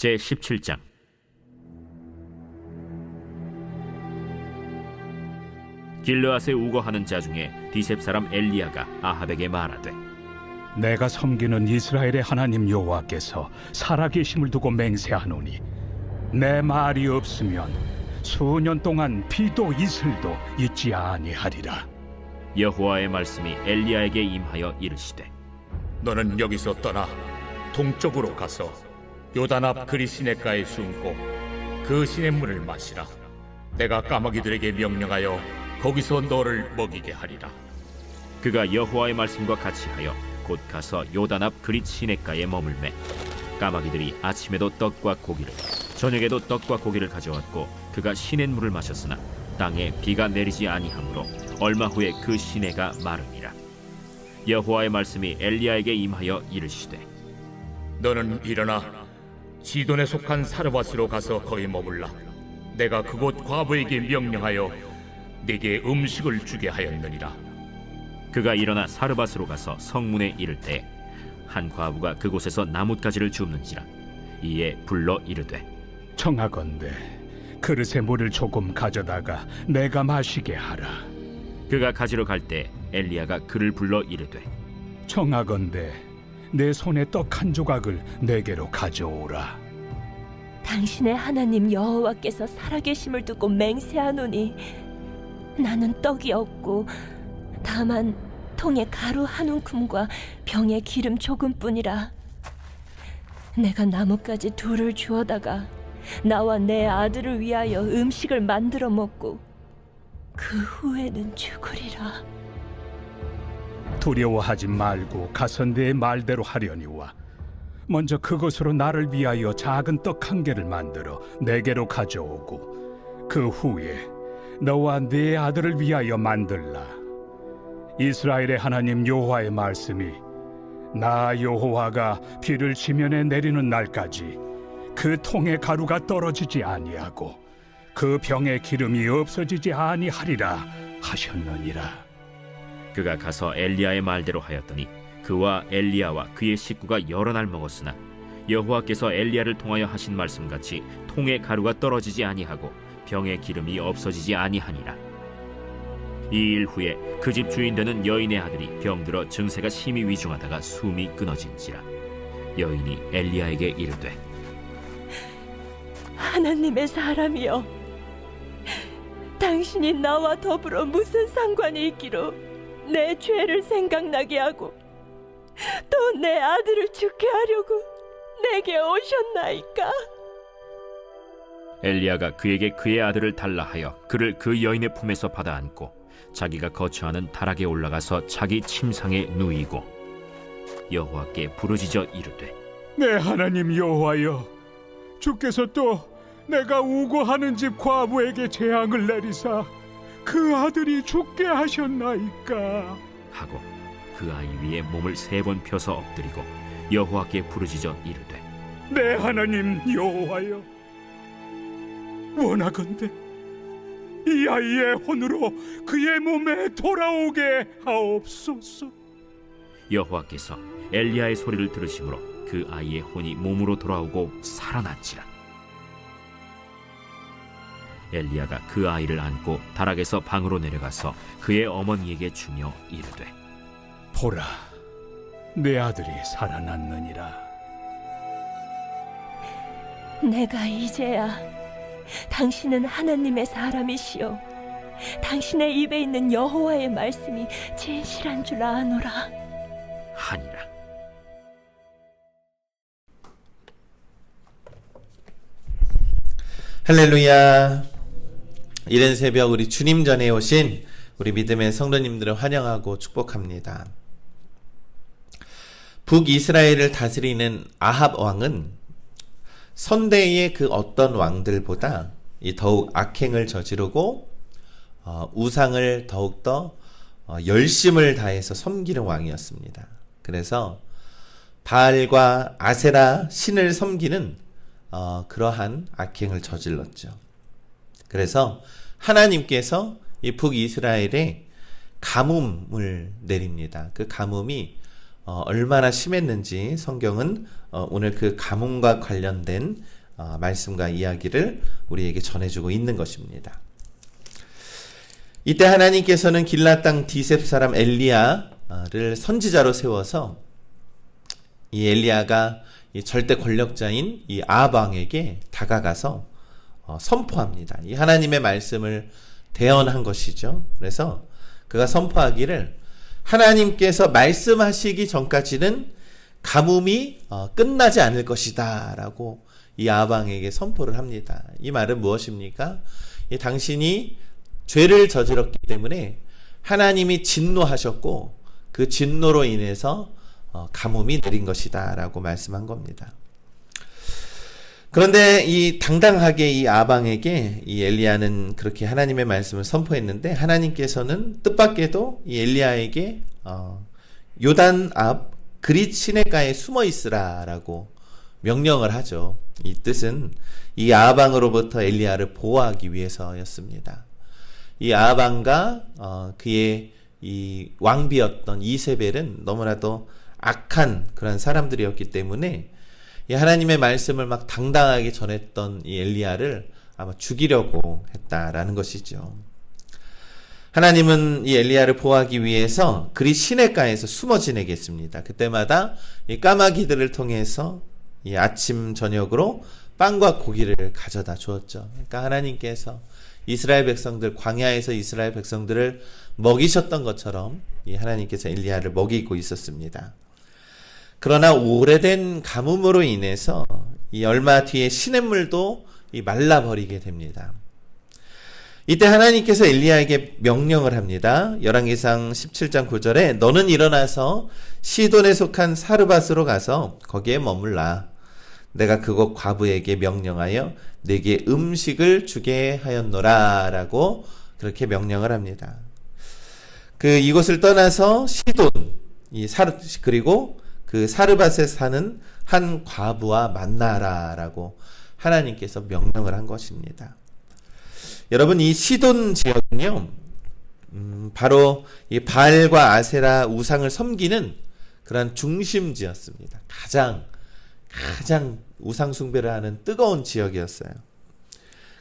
제17장. 길르앗에 우거하는 자 중에 디셉 사람 엘리야가 아합에게 말하되, 내가 섬기는 이스라엘의 하나님 여호와께서 살아계심을 두고 맹세하노니 내 말이 없으면 수년 동안 비도 이슬도 있지 아니하리라. 여호와의 말씀이 엘리야에게 임하여 이르시되, 너는 여기서 떠나 동쪽으로 가서 요단 앞 그리 시냇가에 숨고 그 시냇물을 마시라. 내가 까마귀들에게 명령하여 거기서 너를 먹이게 하리라. 그가 여호와의 말씀과 같이 하여 곧 가서 요단 앞 그릿 시냇가에 머물매 까마귀들이 아침에도 떡과 고기를 저녁에도 떡과 고기를 가져왔고 그가 시냇물을 마셨으나 땅에 비가 내리지 아니하므로 얼마 후에 그 시내가 마르니라. 여호와의 말씀이 엘리야에게 임하여 이르시되, 너는 일어나 시돈에 속한 사르밧으로 가서 거기 머물라. 내가 그곳 과부에게 명령하여 네게 음식을 주게 하였느니라. 그가 일어나 사르밧으로 가서 성문에 이를 때 한 과부가 그곳에서 나뭇가지를 줍는지라. 이에 불러 이르되, 청하건대 그릇에 물을 조금 가져다가 내가 마시게 하라. 그가 가지러 갈 때 엘리야가 그를 불러 이르되, 청하건대 내 손에 떡 한 조각을 내게로 가져오라. 당신의 하나님 여호와께서 살아계심을 두고 맹세하노니 나는 떡이 없고 다만 통에 가루 한 움큼과 병에 기름 조금뿐이라. 내가 나뭇가지 둘을 주워다가 나와 내 아들을 위하여 음식을 만들어 먹고 그 후에는 죽으리라. 두려워하지 말고 가서 내 말대로 하려니와 먼저 그것으로 나를 위하여 작은 떡 한 개를 만들어 내게로 가져오고 그 후에 너와 네 아들을 위하여 만들라. 이스라엘의 하나님 여호와의 말씀이 나 여호와가 비를 지면에 내리는 날까지 그 통의 가루가 떨어지지 아니하고 그 병의 기름이 없어지지 아니하리라 하셨느니라. 그가 가서 엘리야의 말대로 하였더니 그와 엘리야와 그의 식구가 여러 날 먹었으나 여호와께서 엘리야를 통하여 하신 말씀같이 통의 가루가 떨어지지 아니하고 병의 기름이 없어지지 아니하니라. 이 일 후에 그 집 주인 되는 여인의 아들이 병들어 증세가 심히 위중하다가 숨이 끊어진지라. 여인이 엘리야에게 이르되, 하나님의 사람이여, 당신이 나와 더불어 무슨 상관이 있기로 내 죄를 생각나게 하고 또 내 아들을 죽게 하려고 내게 오셨나이까? 엘리야가 그에게 그의 아들을 달라 하여 그를 그 여인의 품에서 받아 안고 자기가 거처하는 다락에 올라가서 자기 침상에 누이고 여호와께 부르짖어 이르되, 내 하나님 여호와여, 주께서 또 내가 우고하는 집 과부에게 재앙을 내리사 그 아들이 죽게 하셨나이까? 하고 그 아이 위에 몸을 3번 펴서 엎드리고 여호와께 부르짖어 이르되, 내 하나님 여호와여, 원하건대 이 아이의 혼으로 그의 몸에 돌아오게 하옵소서. 여호와께서 엘리야의 소리를 들으심으로 그 아이의 혼이 몸으로 돌아오고 살아난지라. 엘리야가 그 아이를 안고 다락에서 방으로 내려가서 그의 어머니에게 주며 이르되, 보라, 내 아들이 살아났느니라. 내가 이제야 당신은 하나님의 사람이시오, 당신의 입에 있는 여호와의 말씀이 진실한 줄 아노라 하니라. 할렐루야. 이른 새벽 우리 주님 전에 오신 우리 믿음의 성도님들을 환영하고 축복합니다. 북이스라엘을 다스리는 아합 왕은 선대의 그 어떤 왕들보다 더욱 악행을 저지르고 우상을 더욱더 열심을 다해서 섬기는 왕이었습니다. 그래서 바알과 아세라 신을 섬기는 그러한 악행을 저질렀죠. 그래서 하나님께서 이 북이스라엘에 가뭄을 내립니다. 그 가뭄이 얼마나 심했는지 성경은 오늘 그 가뭄과 관련된 말씀과 이야기를 우리에게 전해주고 있는 것입니다. 이때 하나님께서는 길라 땅 디셉 사람 엘리야를 선지자로 세워서 이 엘리야가 이 절대 권력자인 이 아합 왕에게 다가가서 선포합니다. 이 하나님의 말씀을 대언한 것이죠. 그래서 그가 선포하기를 하나님께서 말씀하시기 전까지는 가뭄이 끝나지 않을 것이다 라고 이 아합 왕에게 선포를 합니다. 이 말은 무엇입니까? 이 당신이 죄를 저질렀기 때문에 하나님이 진노하셨고 그 진노로 인해서 가뭄이 내린 것이다 라고 말씀한 겁니다. 그런데 이 당당하게 이 아방에게 이 엘리야는 그렇게 하나님의 말씀을 선포했는데 하나님께서는 뜻밖에도 이 엘리야에게 요단 앞 그릿 시내가에 숨어 있으라라고 명령을 하죠. 이 뜻은 이 아방으로부터 엘리야를 보호하기 위해서였습니다. 이 아방과 그의 이 왕비였던 이세벨은 너무나도 악한 그런 사람들이었기 때문에 이 하나님의 말씀을 막 당당하게 전했던 이 엘리야를 아마 죽이려고 했다라는 것이죠. 하나님은 이 엘리야를 보호하기 위해서 그리 시내가에서 숨어 지내겠습니다. 그때마다 이 까마귀들을 통해서 이 아침 저녁으로 빵과 고기를 가져다 주었죠. 그러니까 하나님께서 이스라엘 백성들 광야에서 이스라엘 백성들을 먹이셨던 것처럼 이 하나님께서 엘리야를 먹이고 있었습니다. 그러나 오래된 가뭄으로 인해서 이 얼마 뒤에 시냇물도 이 말라버리게 됩니다. 이때 하나님께서 엘리야에게 명령을 합니다. 열왕기상 17장 9절에 너는 일어나서 시돈에 속한 사르밧으로 가서 거기에 머물라. 내가 그곳 과부에게 명령하여 내게 음식을 주게 하였노라 라고 그렇게 명령을 합니다. 이곳을 떠나서 시돈 그리고 그 사르밧에 사는 한 과부와 만나라라고 하나님께서 명령을 한 것입니다. 여러분 이 시돈 지역은요, 바로 이 바알과 아세라 우상을 섬기는 그런 중심지였습니다. 가장 우상 숭배를 하는 뜨거운 지역이었어요.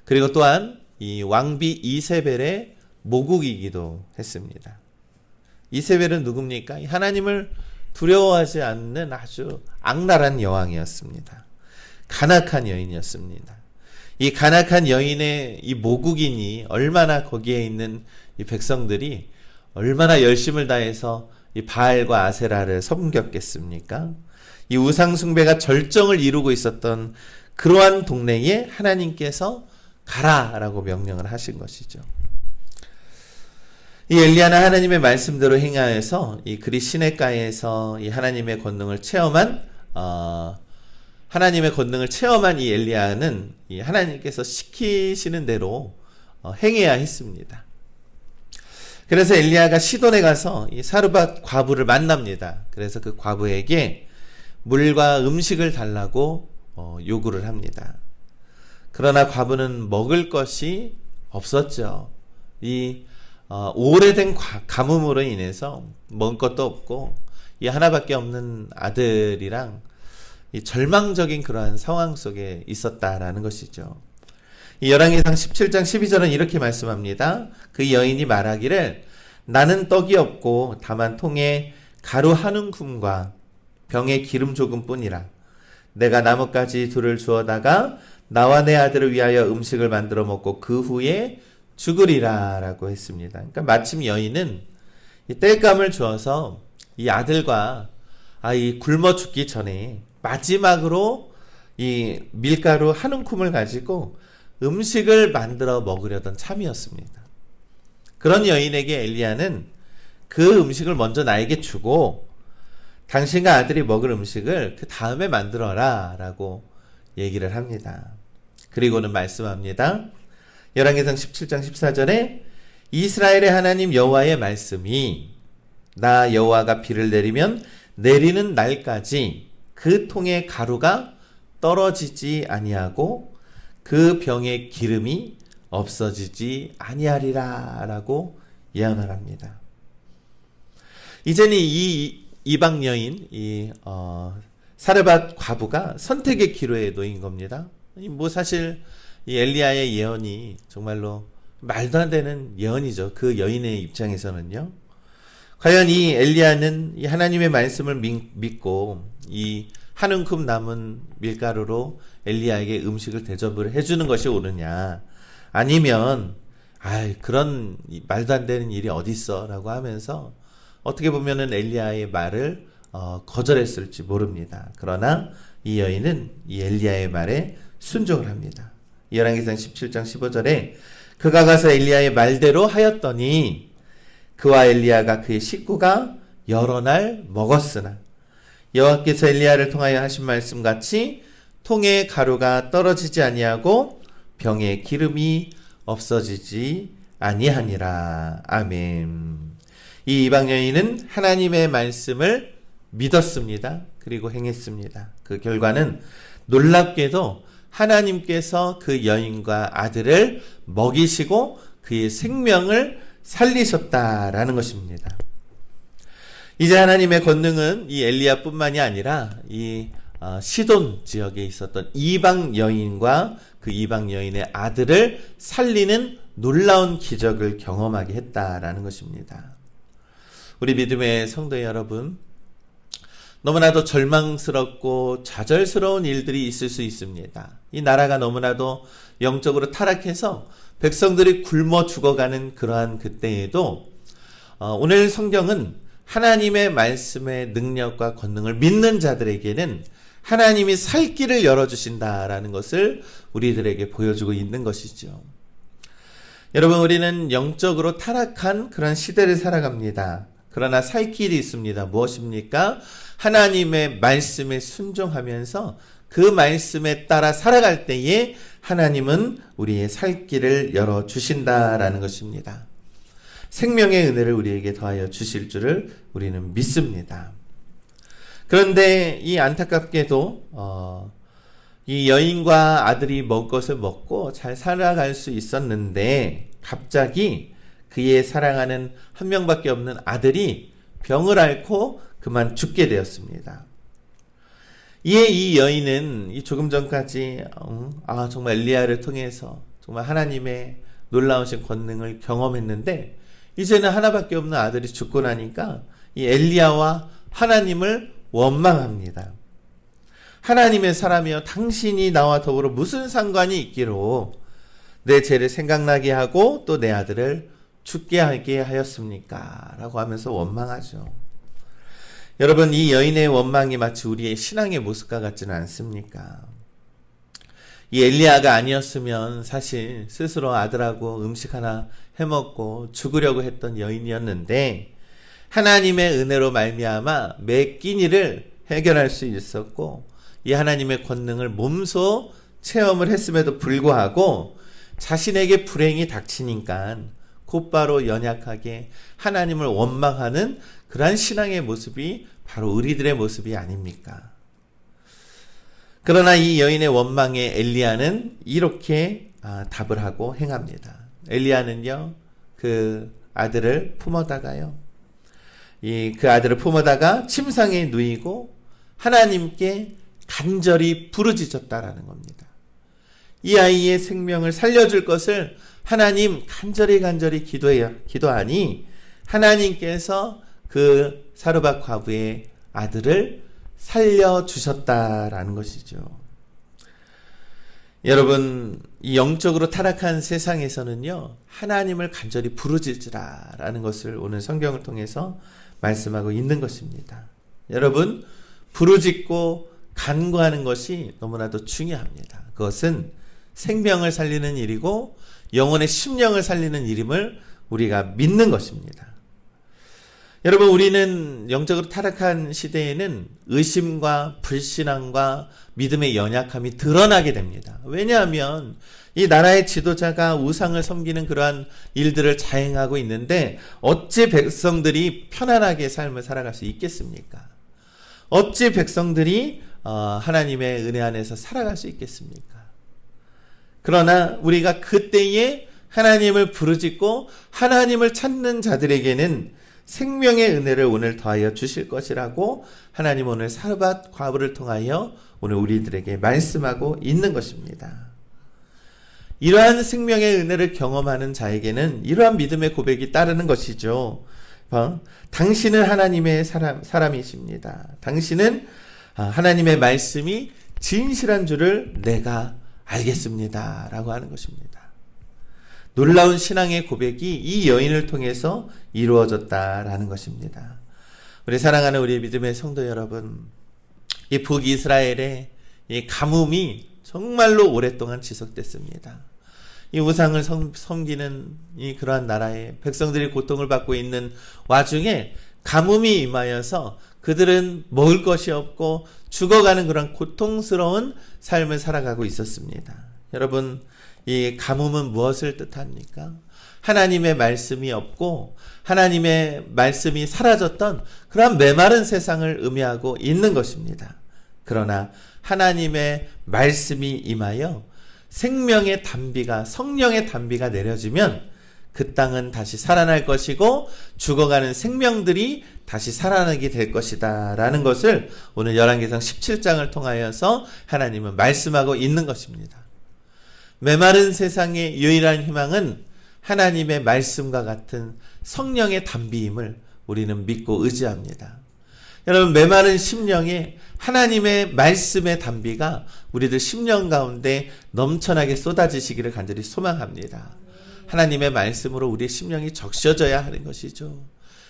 그리고 또한 이 왕비 이세벨의 모국이기도 했습니다. 이세벨은 누굽니까? 하나님을 두려워하지 않는 아주 악랄한 여왕이었습니다. 간악한 여인이었습니다. 이 간악한 여인의 이 모국인이 얼마나 거기에 있는 이 백성들이 얼마나 열심을 다해서 이 바알과 아세라를 섬겼겠습니까? 이 우상 숭배가 절정을 이루고 있었던 그러한 동네에 하나님께서 가라라고 명령을 하신 것이죠. 이 엘리야는 하나님의 말씀대로 행하여서 이 그리 시내가에서 이 하나님의 권능을 체험한 이 엘리야는 이 하나님께서 시키시는 대로 행해야 했습니다. 그래서 엘리야가 시돈에 가서 이 사르밧 과부를 만납니다. 그래서 그 과부에게 물과 음식을 달라고 요구를 합니다. 그러나 과부는 먹을 것이 없었죠. 이 오래된 가뭄으로 인해서 먹을 것도 없고 이 하나밖에 없는 아들이랑 이 절망적인 그러한 상황 속에 있었다라는 것이죠. 이 열왕기상 17장 12절은 이렇게 말씀합니다. 그 여인이 말하기를 나는 떡이 없고 다만 통에 가루 한 움큼과 병에 기름 조금뿐이라. 내가 나뭇가지 둘을 주어다가 나와 내 아들을 위하여 음식을 만들어 먹고 그 후에 죽으리라 라고 했습니다. 그러니까 마침 여인은 이 땔감을 주어서 이 아들과 이 굶어 죽기 전에 마지막으로 이 밀가루 한 움큼을 가지고 음식을 만들어 먹으려던 참이었습니다. 그런 여인에게 엘리야는 그 음식을 먼저 나에게 주고 당신과 아들이 먹을 음식을 그 다음에 만들어라 라고 얘기를 합니다. 그리고는 말씀합니다. 열왕기상 17장 14절에 이스라엘의 하나님 여호와의 말씀이 나 여호와가 비를 내리면 내리는 날까지 그 통의 가루가 떨어지지 아니하고 그 병의 기름이 없어지지 아니하리라 라고 예언을 합니다. 이제는 이 이방 여인 사르밧 과부가 선택의 기로에 놓인 겁니다. 뭐 사실 이 엘리야의 예언이 정말로 말도 안 되는 예언이죠. 그 여인의 입장에서는요. 과연 이 엘리야는 이 하나님의 말씀을 믿고 이 한 움큼 남은 밀가루로 엘리야에게 음식을 대접을 해주는 것이 옳으냐, 아니면 그런 말도 안 되는 일이 어딨어 라고 하면서 어떻게 보면은 엘리야의 말을 거절했을지 모릅니다. 그러나 이 여인은 이 엘리야의 말에 순종을 합니다. 열왕기상 17장 15절에 그가 가서 엘리야의 말대로 하였더니 그와 엘리야가 그의 식구가 여러 날 먹었으나 여호와께서 엘리야를 통하여 하신 말씀같이 통에 가루가 떨어지지 아니하고 병에 기름이 없어지지 아니하니라. 아멘. 이 이방 여인은 하나님의 말씀을 믿었습니다. 그리고 행했습니다. 그 결과는 놀랍게도 하나님께서 그 여인과 아들을 먹이시고 그의 생명을 살리셨다라는 것입니다. 이제 하나님의 권능은 이 엘리야뿐만이 아니라 이 시돈 지역에 있었던 이방 여인과 그 이방 여인의 아들을 살리는 놀라운 기적을 경험하게 했다라는 것입니다. 우리 믿음의 성도 여러분, 너무나도 절망스럽고 좌절스러운 일들이 있을 수 있습니다. 이 나라가 너무나도 영적으로 타락해서 백성들이 굶어 죽어가는 그러한 그때에도 오늘 성경은 하나님의 말씀의 능력과 권능을 믿는 자들에게는 하나님이 살 길을 열어주신다라는 것을 우리들에게 보여주고 있는 것이죠. 여러분, 우리는 영적으로 타락한 그런 시대를 살아갑니다. 그러나 살 길이 있습니다. 무엇입니까? 하나님의 말씀에 순종하면서 그 말씀에 따라 살아갈 때에 하나님은 우리의 살 길을 열어주신다라는 것입니다. 생명의 은혜를 우리에게 더하여 주실 줄을 우리는 믿습니다. 그런데 이 안타깝게도 이 여인과 아들이 먹을 것을 먹고 잘 살아갈 수 있었는데 갑자기 그의 사랑하는 한 명밖에 없는 아들이 병을 앓고 그만 죽게 되었습니다. 이에 이 여인은 조금 전까지 정말 엘리야를 통해서 정말 하나님의 놀라우신 권능을 경험했는데 이제는 하나밖에 없는 아들이 죽고 나니까 이 엘리야와 하나님을 원망합니다. 하나님의 사람이여, 당신이 나와 더불어 무슨 상관이 있기로 내 죄를 생각나게 하고 또 내 아들을 죽게 하게 하였습니까? 라고 하면서 원망하죠. 여러분, 이 여인의 원망이 마치 우리의 신앙의 모습과 같지는 않습니까? 이 엘리야가 아니었으면 사실 스스로 아들하고 음식 하나 해먹고 죽으려고 했던 여인이었는데 하나님의 은혜로 말미암아 매 끼니를 해결할 수 있었고 이 하나님의 권능을 몸소 체험을 했음에도 불구하고 자신에게 불행이 닥치니까 곧바로 연약하게 하나님을 원망하는 그러한 신앙의 모습이 바로 우리들의 모습이 아닙니까? 그러나 이 여인의 원망에 엘리야는 이렇게 답을 하고 행합니다. 엘리야는요, 그 아들을 품어다가요, 그 아들을 품어다가 침상에 누이고 하나님께 간절히 부르짖었다라는 겁니다. 이 아이의 생명을 살려줄 것을 하나님 간절히 기도하니 하나님께서 그 사르밧 과부의 아들을 살려주셨다라는 것이죠. 여러분, 이 영적으로 타락한 세상에서는요, 하나님을 간절히 부르짖으라라는 것을 오늘 성경을 통해서 말씀하고 있는 것입니다. 여러분, 부르짖고 간구하는 것이 너무나도 중요합니다. 그것은 생명을 살리는 일이고 영혼의 심령을 살리는 일임을 우리가 믿는 것입니다. 여러분, 우리는 영적으로 타락한 시대에는 의심과 불신앙과 믿음의 연약함이 드러나게 됩니다. 왜냐하면 이 나라의 지도자가 우상을 섬기는 그러한 일들을 자행하고 있는데 어찌 백성들이 편안하게 삶을 살아갈 수 있겠습니까? 어찌 백성들이 하나님의 은혜 안에서 살아갈 수 있겠습니까? 그러나 우리가 그때에 하나님을 부르짖고 하나님을 찾는 자들에게는 생명의 은혜를 오늘 더하여 주실 것이라고 하나님 오늘 사르밧 과부를 통하여 오늘 우리들에게 말씀하고 있는 것입니다. 이러한 생명의 은혜를 경험하는 자에게는 이러한 믿음의 고백이 따르는 것이죠. 당신은 하나님의 사람이십니다. 당신은 하나님의 말씀이 진실한 줄을 내가 알겠습니다. 라고 하는 것입니다. 놀라운 신앙의 고백이 이 여인을 통해서 이루어졌다라는 것입니다. 우리 사랑하는 우리 믿음의 성도 여러분, 이 북이스라엘의 이 가뭄이 정말로 오랫동안 지속됐습니다. 이 우상을 섬기는 이 그러한 나라의 백성들이 고통을 받고 있는 와중에 가뭄이 임하여서 그들은 먹을 것이 없고 죽어가는 그런 고통스러운 삶을 살아가고 있었습니다. 여러분, 이 가뭄은 무엇을 뜻합니까? 하나님의 말씀이 없고 하나님의 말씀이 사라졌던 그런 메마른 세상을 의미하고 있는 것입니다. 그러나 하나님의 말씀이 임하여 생명의 단비가, 성령의 단비가 내려지면 그 땅은 다시 살아날 것이고 죽어가는 생명들이 다시 살아나게 될 것이다 라는 것을 오늘 열왕기상 17장을 통하여서 하나님은 말씀하고 있는 것입니다. 메마른 세상의 유일한 희망은 하나님의 말씀과 같은 성령의 단비임을 우리는 믿고 의지합니다. 여러분, 메마른 심령에 하나님의 말씀의 단비가 우리들 심령 가운데 넘쳐나게 쏟아지시기를 간절히 소망합니다. 하나님의 말씀으로 우리의 심령이 적셔져야 하는 것이죠.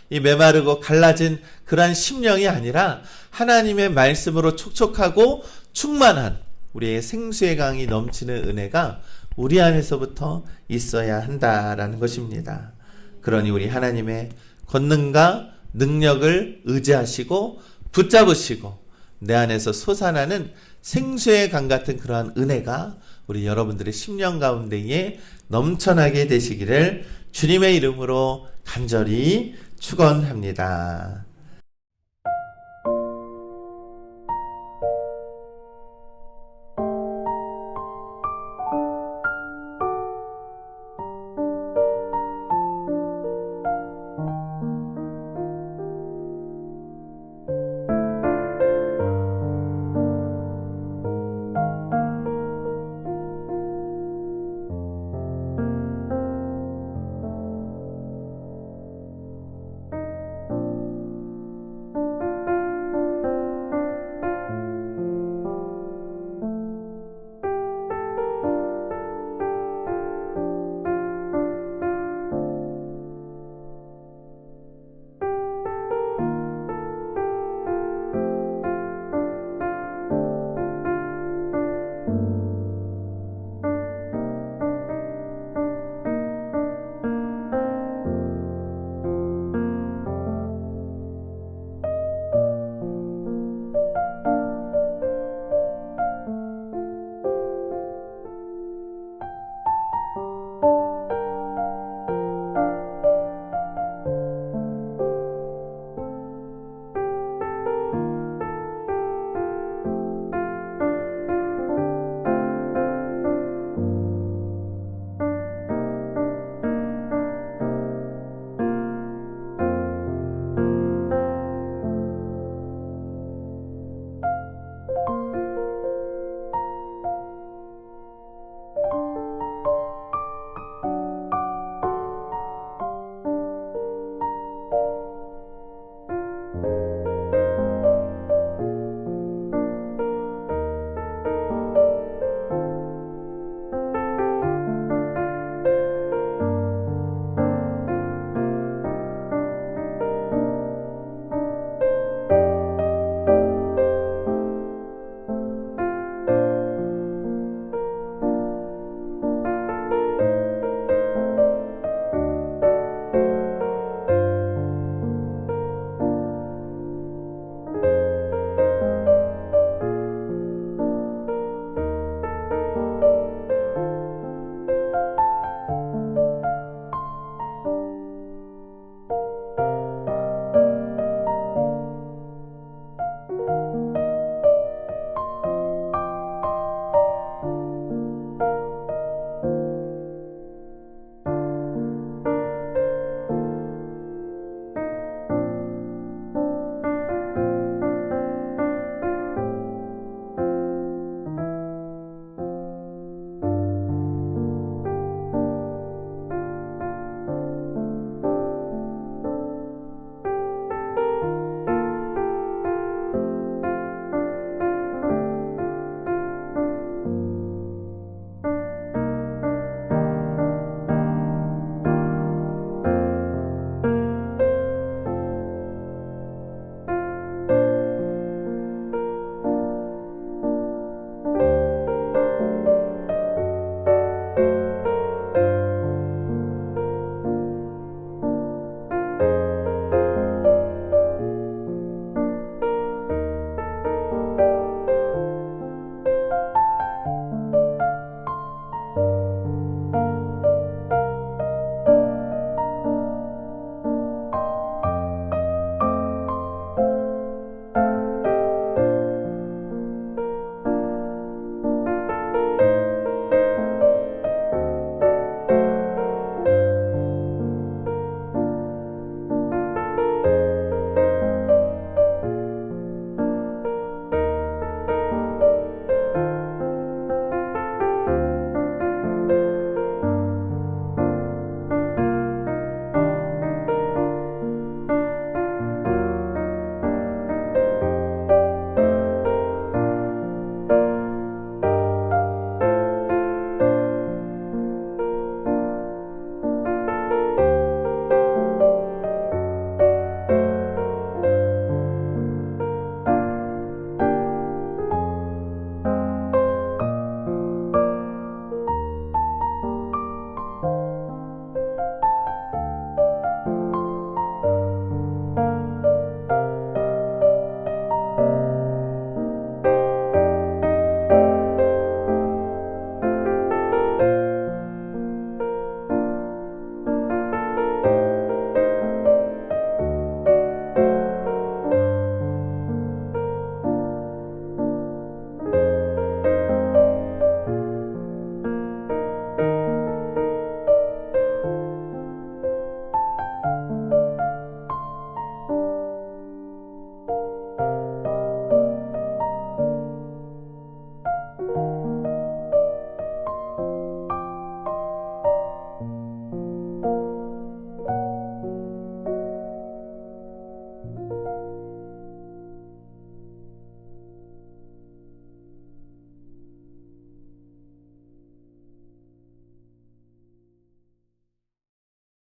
이 메마르고 갈라진 그러한 심령이 아니라 하나님의 말씀으로 촉촉하고 충만한 우리의 생수의 강이 넘치는 은혜가 우리 안에서부터 있어야 한다라는 것입니다. 그러니 우리 하나님의 권능과 능력을 의지하시고 붙잡으시고 내 안에서 솟아나는 생수의 강 같은 그러한 은혜가 우리 여러분들의 심령 가운데에 넘쳐나게 되시기를 주님의 이름으로 간절히 축원합니다.